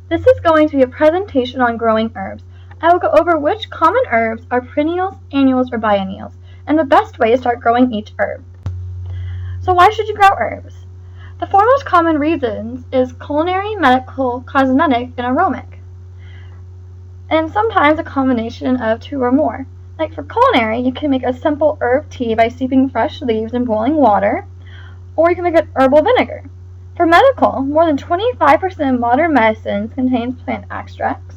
This is going to be a presentation on growing herbs. I will go over which common herbs are perennials, annuals, or biennials, and the best way to start growing each herb. So why should you grow herbs? The four most common reasons is culinary, medical, cosmetic, and aromatic. And sometimes a combination of two or more. Like for culinary, you can make a simple herb tea by steeping fresh leaves in boiling water, or you can make an herbal vinegar. For medical, more than 25% of modern medicines contains plant extracts,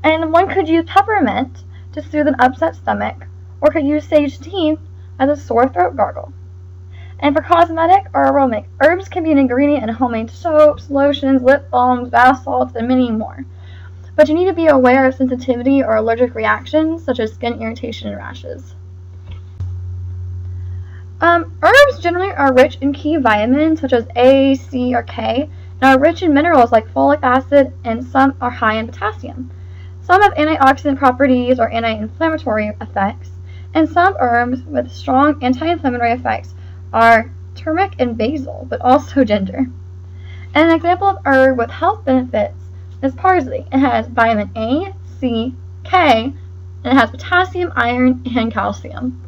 and one could use peppermint to soothe an upset stomach, or could use sage tea as a sore throat gargle. And for cosmetic or aromatic, herbs can be an ingredient in homemade soaps, lotions, lip balms, bath salts, and many more. But you need to be aware of sensitivity or allergic reactions, such as skin irritation and rashes. Herbs generally are rich in key vitamins such as A, C, or K, and are rich in minerals like folic acid, and some are high in potassium. Some have antioxidant properties or anti-inflammatory effects, and some herbs with strong anti-inflammatory effects are turmeric and basil, but also ginger. And an example of herb with health benefits is parsley. It has vitamin A, C, K, and it has potassium, iron, and calcium.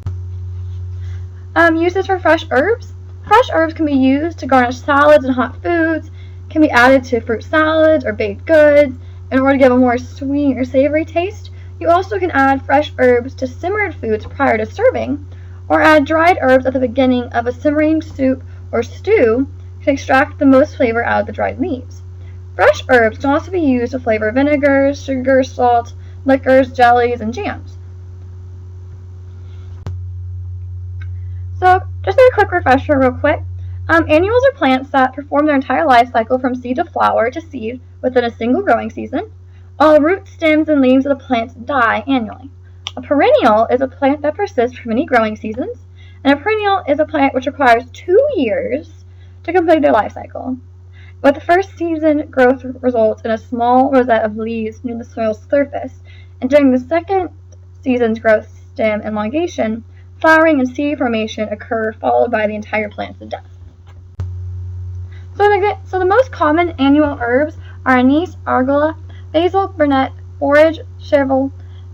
Uses for fresh herbs. Fresh herbs can be used to garnish salads and hot foods, can be added to fruit salads or baked goods in order to give a more sweet or savory taste. You also can add fresh herbs to simmered foods prior to serving, or add dried herbs at the beginning of a simmering soup or stew to extract the most flavor out of the dried leaves. Fresh herbs can also be used to flavor vinegars, sugar, salt, liquors, jellies, and jams. So, just a quick refresher real quick. Annuals are plants that perform their entire life cycle from seed to flower to seed within a single growing season. All roots, stems, and leaves of the plants die annually. A perennial is a plant that persists for many growing seasons, and a perennial is a plant which requires 2 years to complete their life cycle. But the first season growth results in a small rosette of leaves near the soil's surface, and during the second season's growth, stem elongation, flowering and seed formation occur, followed by the entire plant's death. So the most common annual herbs are anise, arugula, basil, burnet, borage, chervil,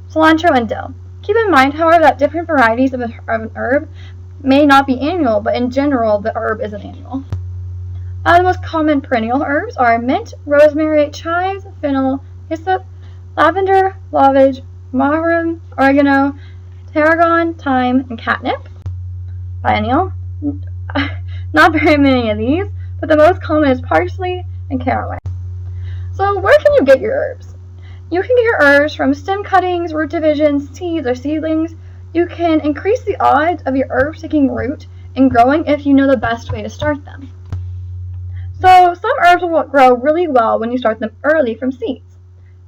cilantro, and dill. Keep in mind, however, that different varieties of an herb may not be annual, but in general, the herb is an annual. The most common perennial herbs are mint, rosemary, chives, fennel, hyssop, lavender, lavage, marjoram, oregano, tarragon, thyme, and catnip. Biennial. Not very many of these, but the most common is parsley and caraway. So where can you get your herbs? You can get your herbs from stem cuttings, root divisions, seeds, or seedlings. You can increase the odds of your herbs taking root and growing if you know the best way to start them. So some herbs will grow really well when you start them early from seeds.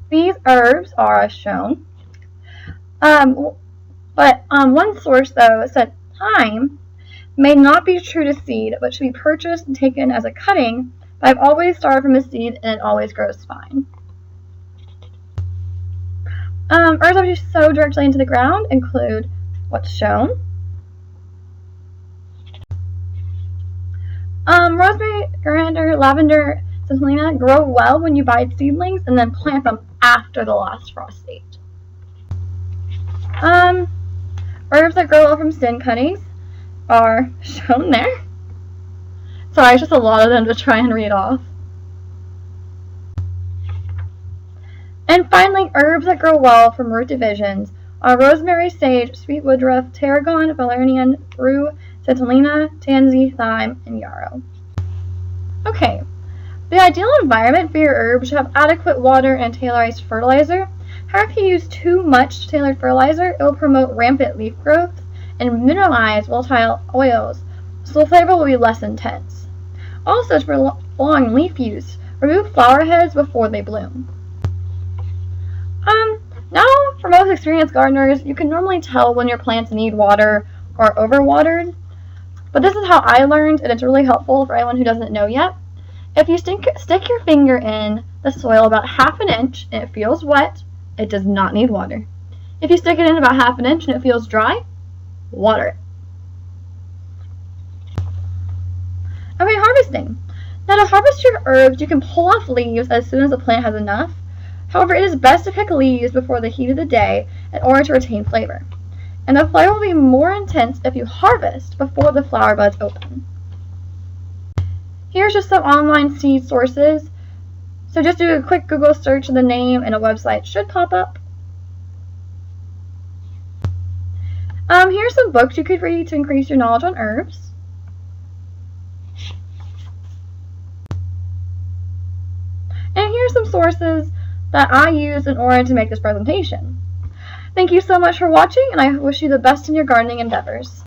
These herbs are as shown. But one source, though, said thyme may not be true to seed, but should be purchased and taken as a cutting, but I've always started from a seed and it always grows fine. Herbs that you sow directly into the ground include what's shown. Rosemary, coriander, lavender, centinela grow well when you buy seedlings and then plant them after the last frost date. Herbs that grow well from stem cuttings are shown there. Sorry, it's just a lot of them to try and read off. And finally, herbs that grow well from root divisions are rosemary, sage, sweet woodruff, tarragon, valerian, rue, centinela, tansy, thyme, and yarrow. Okay, the ideal environment for your herbs should have adequate water and tailorized fertilizer. However, if you use too much tailored fertilizer, it will promote rampant leaf growth and mineralize volatile oils, so the flavor will be less intense. Also, to prolong leaf use, remove flower heads before they bloom. Now, for most experienced gardeners, you can normally tell when your plants need water or overwatered, but this is how I learned, and it's really helpful for anyone who doesn't know yet. If you stick your finger in the soil about ½ an inch and it feels wet, it does not need water. If you stick it in about ½ an inch and it feels dry, water it. Okay, harvesting. Now, to harvest your herbs, you can pull off leaves as soon as the plant has enough. However, it is best to pick leaves before the heat of the day in order to retain flavor. And the flavor will be more intense if you harvest before the flower buds open. Here's just some online seed sources. So just do a quick Google search of the name and a website should pop up. Here's some books you could read to increase your knowledge on herbs. And here's some sources that I used in order to make this presentation. Thank you so much for watching, and I wish you the best in your gardening endeavors.